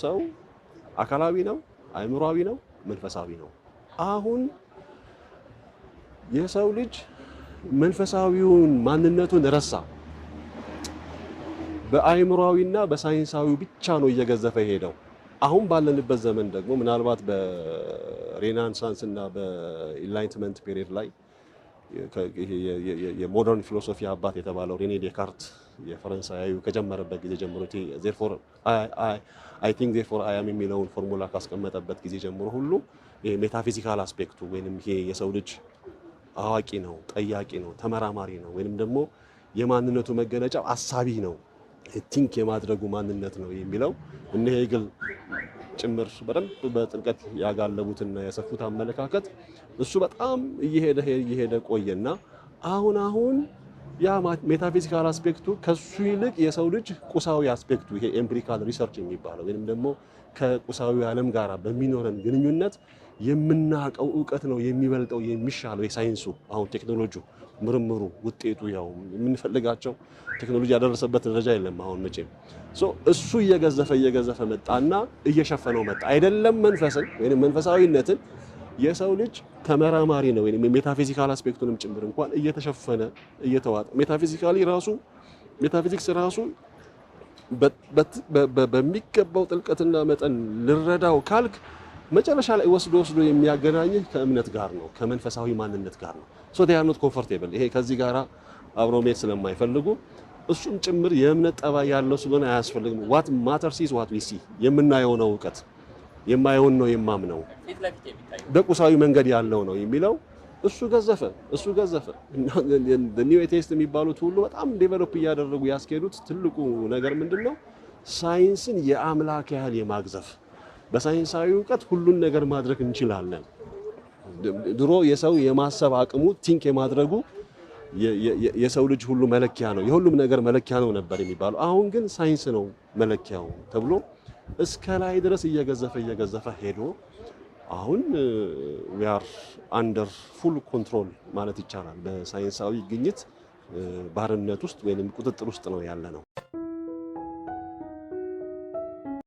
ሰው አካላዊ ነው አእምሮአዊ ነው መንፈሳዊ ነው አሁን የሰው ልጅ መንፈሳዊውን ማንነቱን ረሳ በአእምሮአዊና በሳይንሳዊ ብቻ ነው እየገዘፈ ሄደው አሁን ባለንበት ዘመን ደግሞ ምናልባት በሬኔሳንስ እና በኢንላይትመንት ፔሪድ ላይ የሞደርን ፊሎሶፊ አባት የተባለው ሬኔ ዴካርት የፈረንሳዩ ከጀመረበት ጊዜ ጀምሮ therefore I think therefore I am የሚለውን ፎርሙላ ካስቀመጠበት ጊዜ ጀምሮ ሁሉ ሜታፊዚካል አስፔክቱ ወይንም ይሄ የሰው ልጅ አዋቂ ነው ጠያቂ ነው ተመራማሪ ነው ወይንም ደግሞ የማንነቱ መገለጫው አሳቢ ነው ቲንክ የማድረጉ ማንነት ነው የሚለው እነ ሄግል ጭምር በደንብ በጥልቀት ያጋለቡትና ያሰፉት አመለካከት እሱ በጣም እየሄደ ቆየና አሁን ያ ሜታፊዚካል አስፔክቱ ከሱ ይልቅ የሰው ልጅ ቁሳዊ አስፔክቱ ይሄ ኤምፒሪካል ሪሰርች የሚባለው ወይንም ደግሞ ከቁሳዊ ዓለም ጋር በሚኖረን ግንኙነት የምናቀው ዕውቀት ነው የሚበልጠው የሚሻለው የሳይንሱ አሁን ቴክኖሎጂው ምርምሩ ውጤቱ ያው የምንፈልጋቸው ቴክኖሎጂ ያደረሰበት ደረጃ የለም አሁን መቼም እሱ እየገዘፈ መጣና እየሸፈነው መጣ አይደለም መንፈስን ወይንም መንፈሳዊነትን የሰው ልጅ ተመራማሪ ነው ወይንም ሜታፊዚካል አስፔክቱንም ጭምር እንኳን እየተሸፈነ እየተዋጠ ሜታፊዚክስ ራሱ በሚገባው ጥልቀትና መጠን ልረዳው ካልክ መጨረሻ ላይ ወስዶ የሚያገናኝ ከእምነት ጋር ነው ከመንፈሳዊ ማንነት ጋር ነው they are not comfortable ይሄ ከዚህ ጋር አብሮ መሄድ ስለማይፈልጉ እሱም ጭምር የእምነት ጠባይ ያለው ስለሆነ አያስፈልግም what matters is what we see የምናየው ነው ዕውቀት የማየውን ነው የማምነው በቁሳዊ መንገድ ያለው ነው የሚለው እሱ ገዘፈ the new atheist የሚባሉት ሁሉ በጣም ዴቨሎፕ ያደረጉ ያስኬዱት ትልቁ ነገር ምንድነው ሳይንስን የአምላክ ያህል የማግዘፍ በሳይንሳዊ ዕውቀት ሁሉን ነገር ማድረግ እንችላለን ድሮ የሰው የማሰብ አቅሙ ቲንክ የማድረጉ የሰው ልጅ ሁሉ መለኪያ ነው የሁሉም ነገር መለኪያ ነው ነበር የሚባለው አሁን ግን ሳይንስ ነው መለኪያው ተብሎ እስከ ላይ ድረስ እየገዘፈ ሄዶ አሁን we are under full control ማለት ይቻላል በሳይንሳዊ ግኝት ባርነት ውስጥ ወይንም ቁጥጥር ውስጥ ነው ያለነው